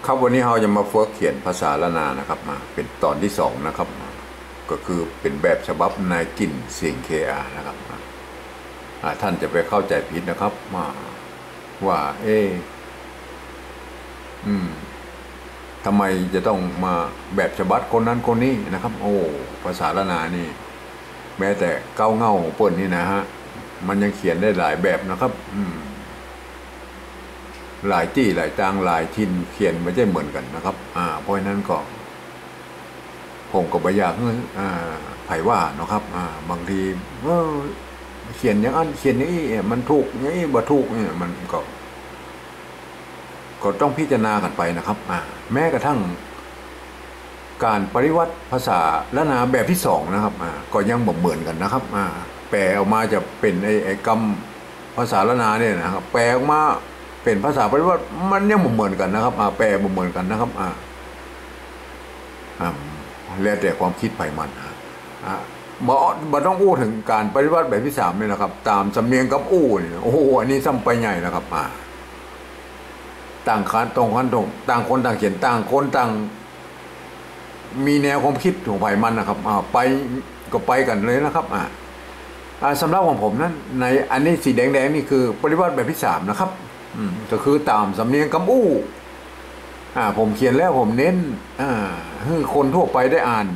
ครับวันนี้เราจะมาฝึกเขียนภาษาละนานะครับมาเป็นตอนที่สองนะครับก็คือเป็นแบบฉบับนายกินเสียงเคอานะครับท่านจะไปเข้าใจผิดนะครับว่าทำไมจะต้องมาแบบฉบับคนนั้นคนนี้นะครับโอ้ภาษาละนานี่แม้แต่เก้าเง่าเปิ่นนี่นะฮะมันยังเขียนได้หลายแบบนะครับหลายจี้หลายตางหลายทินเขียนไม่ใช่เหมือนกันนะครับเพราะฉะนั้นก็ผมก็ไม่อยากไผว่านะครับบางทีเขียนอย่างนั้นเขียนอย่างนี้มันถูกอย่างนี้บ่ถูกเนี่ยมันก็ต้องพิจารณากันไปนะครับแม้กระทั่งการปริวัติภาษาละนาแบบที่สองนะครับก็ยังบ่เหมือนกันนะครับแปลออกมาจะเป็นไอ้กรรมภาษาละนาเนี่ยนะครับแปลออกมาเป็นภาษาปริวัติมันยังบ่เหมือนกันนะครับแปลบ่เหมือนกันนะครับแล้วแต่ความคิดไผมันบ่ต้องอู้ถึงการปฏิวัติแบบที่สามเนี่ยนะครับตามสำเนียงกับอู้นี่โอ้โหอันนี้ซ้ำไปใหญ่นะครับต่างคันตรงต่างคนต่างเขียนต่างคนต่างมีแนวความคิดของไผมันนะครับไปก็ไปกันเลยนะครับสำหรับของผมนั้นในอันนี้สีแดงๆนี่คือปฏิวัติแบบที่สามนะครับก็คือตามสำเนียงกับอู้ผมเขียนแล้วผมเน้นให้คนทั่วไปได้อ่าน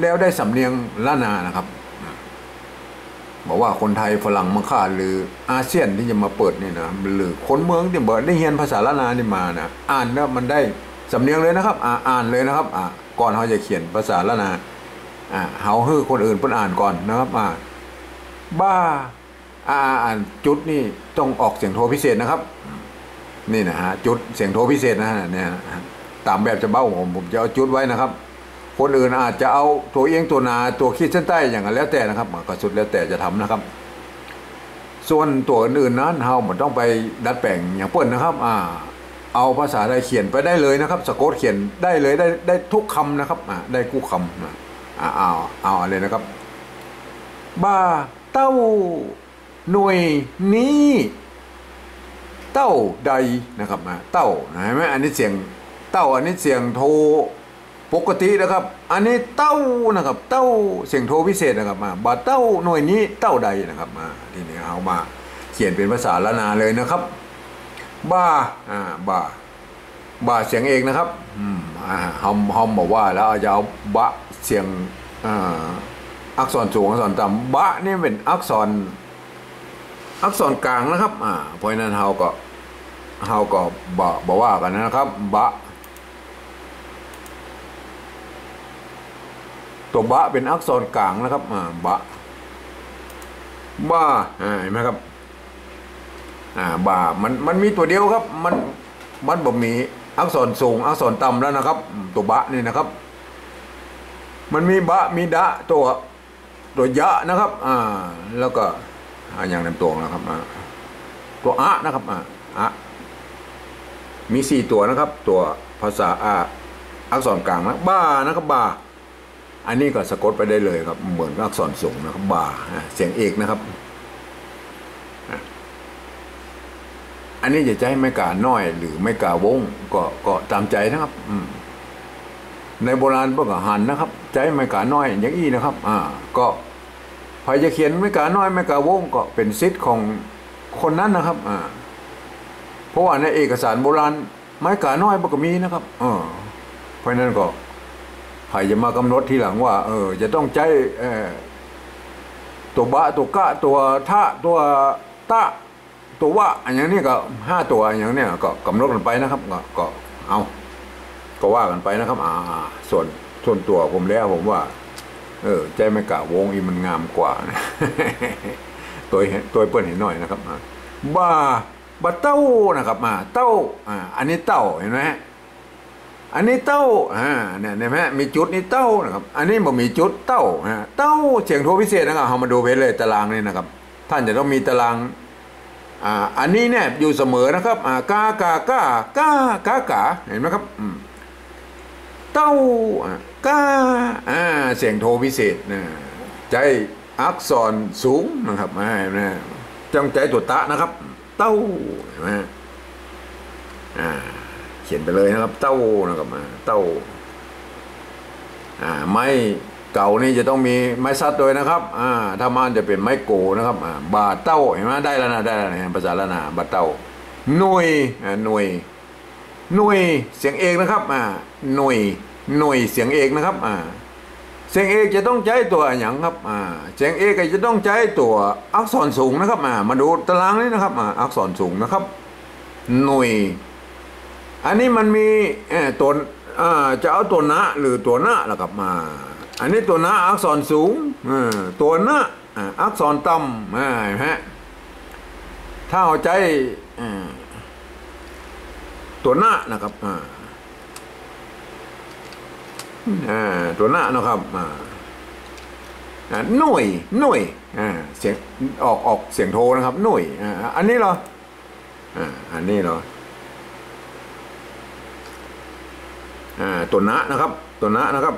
แล้วได้สำเนียงล้านนานะครับบอกว่าคนไทยฝรั่งมังค่าหรืออาเซียนที่จะมาเปิดนี่นะหรือคนเมืองที่บอกได้เรียนภาษาล้านนานี่มานะอ่านแล้วมันได้สำเนียงเลยนะครับอ่านเลยนะครับก่อนเขาจะเขียนภาษาล้านนาเขาให้คนอื่นเพิ่นอ่านก่อนนะครับบ้าจุดนี่ต้องออกเสียงโทพิเศษนะครับนี่นะฮะจุดเสียงโทพิเศษนะฮะเนี่ยตามแบบฉบับผมจะเอาจุดไว้นะครับคนอื่นอาจจะเอาตัวเอียงตัวนาตัวขีดเส้นใต้อย่างนั้นแล้วแต่นะครับก็สุดแล้วแต่จะทำนะครับส่วนตัวอื่นนั้นเราไม่ต้องไปดัดแปลงอย่างเปิ้ลนะครับเอาภาษาไทยเขียนไปได้เลยนะครับสะกดเขียนได้เลยได้ทุกคำนะครับได้กู้คำเอาอะไรนะครับบ้าเต้าหน่วยนี้เต้าใดนะครับเต้าเห็นไหมอันนี้เสียงเต้าอันนี้เสียงโทปกตินะครับอันนี้เต้านะครับเต้าเสียงโทพิเศษนะครับบาเต้าหน่วยนี้เต้าใดนะครับทีนี้เอามาเขียนเป็นภาษาละนาเลยนะครับบ้าบ้าเสียงเอกนะครับฮอมบอกว่าแล้วจะเอาบะเสียงอักษรสูงอักษรต่ำบะนี่เป็นอักษรกลางนะครับเพราะนั้นเฮาก็บอกว่ากันนะครับบะตัวบะเป็นอักษรกลางนะครับบ้าเห็นไหมครับบ้ามันมีตัวเดียวครับมันบ่มีอักษรสูงอักษรต่ำแล้วนะครับตัวบะนี่นะครับมันมีบะมีดะตัวยะนะครับแล้วก็อย่างนั้นตัวนะครับตัวนะครับมี4ตัวนะครับตัวภาษาอักษรกลางนะบ้านะครับบ้าอันนี้ก็สะกดไปได้เลยครับเหมือนอักษรสูงนะครับบ้าเสียงเอกนะครับอันนี้จะใช้ไม่กาน้อยหรือไม่กาวงก็ตามใจนะครับในโบราณพวกหันนะครับใจไม่กาน้อยอย่างอี้นะครับก็ใครจะเขียนไม่กาน้อยไม่กาวงก็เป็นสิทธิ์ของคนนั้นนะครับเพราะว่าในเอกสารโบราณไม่กาน้อยก็มีนะครับเพราะนั้นก็ใครจะมากำหนดทีหลังว่าจะต้องใจตัวบะตัวกะตัวทะตัวตะตัววะอย่างนี้ก็5ตัวอย่างนี้ก็กำหนดกันไปนะครับก็ว่ากันไปนะครับส่วนตัวผมแล้วผมว่าใจไม่กะวงอีมันงามกว่านะตัวเปิ้ลเห็นหน่อยนะครับบ้าเต้านะครับเต้าอันนี้เต้าเห็นไหมอันนี้เต้าเนี่ยเห็นไหมมีจุดนี้เต้านะครับอันนี้บ่มีจุดเต้าเต้าเสียงโทพิเศษนะครับเรามาดูไปเลยตารางนี่นะครับท่านจะต้องมีตารางอันนี้เนี่ยอยู่เสมอนะครับกาเห็นไหมครับเต้ากาเสียงโทพิเศษใจอักษรสูงนะครับจังใจตัวตะนะครับเต้าเห็นไหมเ ขียนไปเลยนะครับเต้านะครับเต้าไม้เก่านี่จะต้องมีไม้ซัดด้วยนะครับถ้ามันจะเป็นไม้โกนะครับบาเต้าเห็นไหมได้แล้วนะได้แล้วนะภาษาละนาบาเต้าหน่วยหน่วยหน่วยเสียงเอกนะครับหน่วยหน่วยเสียงเอกนะครับเสียงเอกจะต้องใช้ตัวอย่างครับเสียงเอกจะต้องใช้ตัวอักษรสูงนะครับมาดูตารางนี้นะครับอักษรสูงนะครับหน่วยอันนี้มันมีตัวจะเอาตัวนะหรือตัวนะแล้วครับอันนี้ตัวนะอักษรสูงตัวนะอักษรต่ำฮะถ้าเอาใจตัวนะนะครับตัวหน้านะครับหน่วยหน่วยเสียงออกเสียงโทนะครับหน่วยอันนี้เหรออันนี้เหรอตัวหน้านะครับตัวหน้านะครับ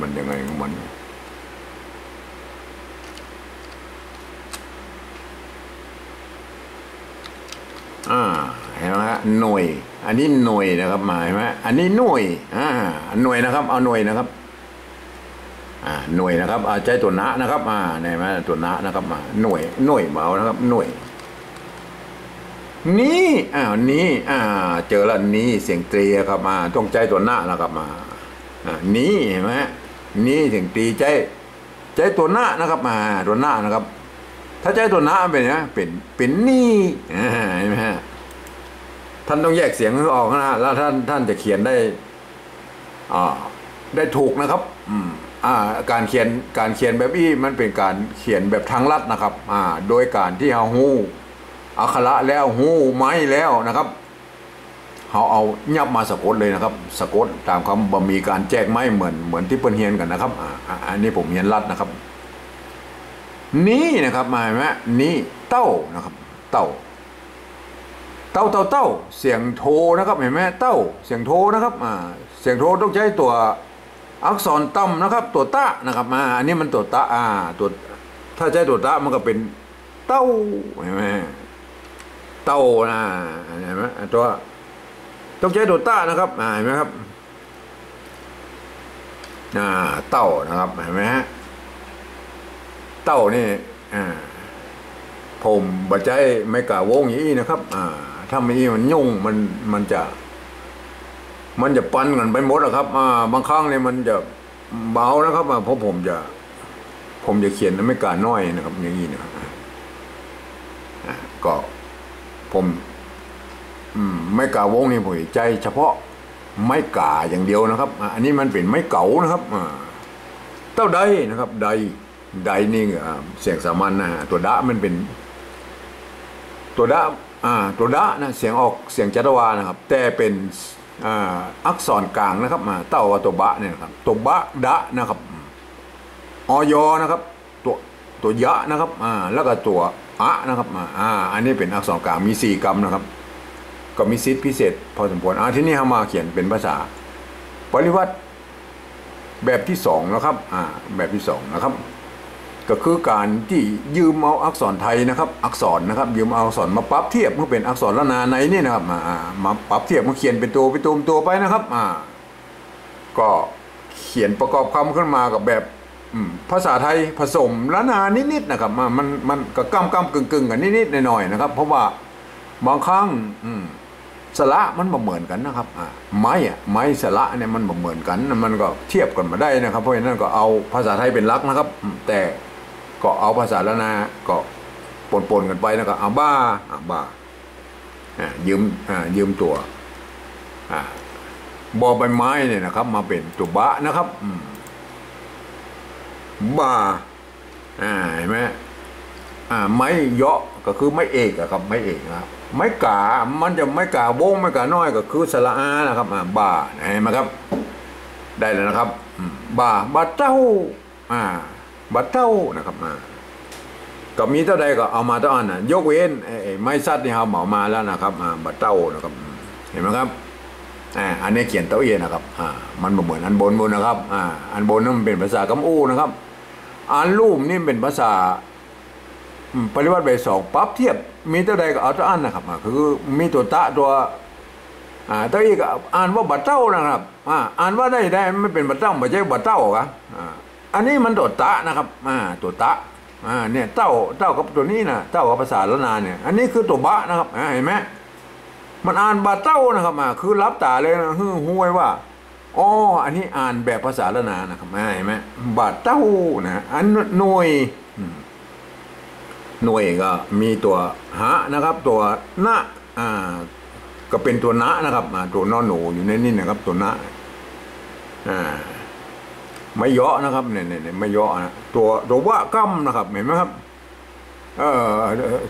มันยังไงของมันเห็นไหมฮะหน่วยอันนี้หน่วยนะครับหมายไหมอันนี้หน่วยหน่วยนะครับเอาหน่วยนะครับหน่วยนะครับใจตัวนะนะครับเนี่ยไหมตัวนะนะครับหน่วยเบานะครับหน่วยนี้นี้เจอแล้วนี้เสียงตรีครับต้องใจตัวนะนะครับนี้เห็นไหมนี้เสียงตรีใจตัวหน้านะครับตัวหน้านะครับถ้าใจตัวหน้าเป็นนะเป็นนี่เห็นไหมฮะท่านต้องแยกเสียงออกนะแล้วท่านจะเขียนได้ถูกนะครับการเขียนแบบนี้มันเป็นการเขียนแบบทางลัดนะครับโดยการที่เราหูอักขระแล้วหูไม้แล้วนะครับเขาเอายับมาสะกดเลยนะครับสะกดตามคำบ่มีการแจกไม้เหมือนที่เปิ้นเฮียนกันนะครับอันนี้ผมเฮียนลัดนะครับนี่นะครับมาไหมนี่เต้านะครับเต้าเสียงโทนะครับเห็นไหมเต้าเสียงโทนะครับเสียงโทต้องใช้ตัวอักษรต่ำนะครับตัวตะนะครับอันนี้มันตัวตะตัวถ้าใช้ตัวตะมันก็เป็นเต้าเห็นไหมเต้าเห็นไหมตัวต้องใช้ตัวตะนะครับเห็นไหมครับเต้านะครับเห็นไหมฮะเต้านี่ผมบัดใจไม่กล้าวงอย่างนี้นะครับถ้าไม่มันยุ่งมันจะปันกันไปหมดนะครับบางครั้งเนี่ยมันจะเบานะครับเพราะผมจะเขียนไม่กล้าน้อยนะครับอย่างนี้นะครับก็ผมไม่กล้าวงนี่ผมใจเฉพาะไม่กล้าอย่างเดียวนะครับอันนี้มันเป็นไม้เก๋านะครับเต้าใดนะครับใดนี่เสียงสามัญตัวดะมันเป็นตัวดะนะเสียงออกเสียงจัตวานะครับแต่เป็นอักษรกลางนะครับเต้ากับตัวบะเนี่ยนะครับตัวบะดะนะครับอยนะครับตัวยะนะครับแล้วก็ตัวนะครับอันนี้เป็นอักษรกลางมี4กรรมนะครับก็มีสิทธิพิเศษพอสมควรที่นี่เรามาเขียนเป็นภาษาปริวัติแบบที่2นะครับแบบที่2นะครับก็คือการที่ยืมเอาอักษรไทยนะครับอักษรนะครับยืมเอาอักษรมาปรับเทียบเมื่อเป็นอักษรละนาในนี่นะครับมาปรับเทียบมาเขียนเป็นตัวไปนะครับก็เขียนประกอบคำขึ้นมากับแบบภาษาไทยผสมละนานิดๆนะครับมันก็ก้ำกึ่งกันนิดๆหน่อยๆนะครับเพราะว่าบางครั้งสระมันบ่เหมือนกันนะครับไม้สระเนี่ยมันบ่เหมือนกันมันก็เทียบกันมาได้นะครับเพราะฉะนั้นก็เอาภาษาไทยเป็นหลักนะครับแต่ก็เอาภาษาละนาก็ปนกันไปนะครับบ้ายืมตัวบอใบไม้เนี่ยนะครับมาเป็นตัวบะนะครับบ้าเห็นไหมไม้เยาะก็คือไม้เอกครับไม้เอกนะครับไม้กามันจะไม้กาโบ้งไม้กาน้อยก็คือสระอานะครับบ่าเห็นไหมครับได้แล้วนะครับบาเต้าบาเต้านะครับ ก็มีเท่าใดก็เอามาเท่านั้นยกเว้นไม้ซัดนี่ครับเหมามาแล้วนะครับบัตรเต้านะครับเห็นไหมครับอันนี้เขียนเต้าเอียนะครับมันเหมือนอันบนนะครับอันบนนั่นมันเป็นภาษากำอู้นะครับอันรูปนี่เป็นภาษาปริวัติใบสองปั๊บเทียบมีเท่าใดก็เอาเท่าอันนะครับคือมีตัวตะตัวเต้าอีกอ่านว่าบัตรเต้านะครับอ่านว่าได้ไม่เป็นบัตรเต้าไม่ใช่บัตรเต้าครับอันนี้มันตัวตะนะครับตัวตะเนี่ยเต้ากับตัวนี้นะเต้ากับภาษาละนานเนี่ยอันนี้คือตัวบะนะครับเห็นไหมมันอ่านบัตรเต้านะครับคือรับตาเลยนะหูไว้ว่าอ๋ออันนี้อ่านแบบภาษาละนานนะครับเห็นไหมบัตรเต้านะอันหน่วยก็มีตัวหะนะครับตัวนะก็เป็นตัวนะนะครับตัวนอนหนูอยู่ในนี่นะครับตัวนะไม่เยาะนะครับเนี่ยไม่เยาะนะตัววะกั้มนะครับเห็นไหมครับ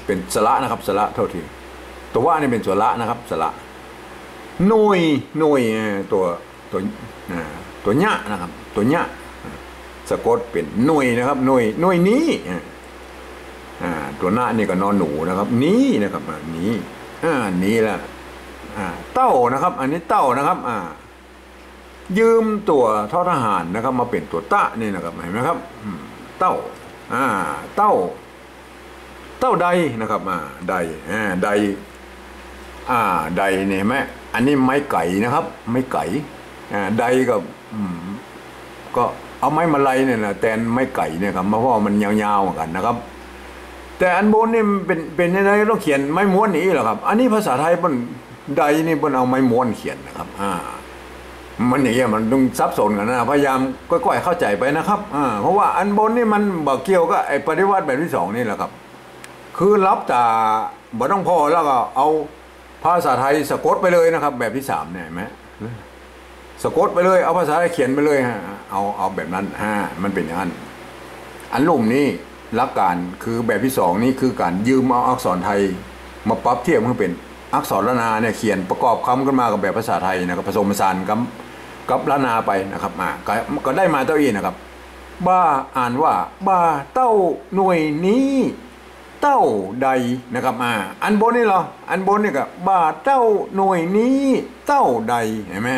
เป็นสระนะครับสระเท่าที่ตัววะนี่เป็นสระนะครับสระหน่วยตัวเนี้ยนะครับตัวเนี้ยสะกดเป็นหน่วยนะครับหน่วยนี้ตัวหน้านี่ก็นอนหนูนะครับนี้นะครับนี้นี้แหละเต้านะครับอันนี้เต้านะครับยืมตัวทอทหารนะครับมาเป็นตัวตะนี่นะครับเห็นไหมครับเต้าเต้าใดนะครับใดใดเนี่ยไหมอันนี้ไม้ไก่นะครับไม้ไก่ใดก็เอาไม้มาลัยเนี่ยนะแทนไม้ไก่เนี่ยครับเพราะว่ามันยาวๆเหมือนกันนะครับแต่อันบนนี่เป็นยังไงต้องเขียนไม้ม้วนนี้เหรอครับอันนี้ภาษาไทยมันใดนี่มันเอาไม้ม้วนเขียนนะครับมันอย่างเงี้ยมันต้องซับซ้อนกันนะพยายามค่อยๆเข้าใจไปนะครับเพราะว่าอันบนนี่มันบอกเกี่ยวกับไอ้ปฏิวัติแบบที่สองนี่แหละครับคือรับแต่บ่ต้องพอแล้วก็เอาภาษาไทยสะกดไปเลยนะครับแบบที่สามเนี่ยไหมสะกดไปเลยเอาภาษาไทยเขียนไปเลยเอาแบบนั้นมันเป็นอย่างนั้นอันลุ่มนี้หลักการคือแบบที่สองนี่คือการยืมเอาอักษรไทยมาปรับเทียบให้เป็นอักษรละนาเนี่ยเขียนประกอบคำขึ้นมากับแบบภาษาไทยนะครับผสมผสานกับละนาไปนะครับก็ได้มาเต้าอี้นะครับบ้าอ่านว่าบ้าเต้าหน่วยนี้เต้าใดนะครับอันบนนี่เหรออันบนนี่ก็บ้าเต้าหน่วยนี้เต้าใดเห็นไหม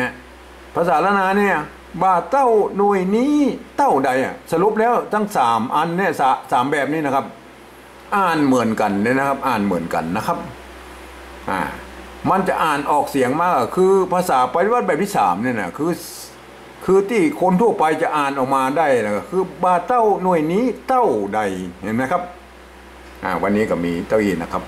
ภาษาละนาเนี่ยบ้าเต้าหน่วยนี้เต้าใดสรุปแล้วทั้ง3อันเนี่ย3แบบนี้นะครับอ่านเหมือนกันเลยนะครับอ่านเหมือนกันนะครับมันจะอ่านออกเสียงมากคือภาษาปฏิวัติแบบที่3เนี่ยนะคือที่คนทั่วไปจะอ่านออกมาได้นะคือบาเต้าหน่วยนี้เต้าใดเห็นไหมครับวันนี้ก็มีเต้าอี้นะครับ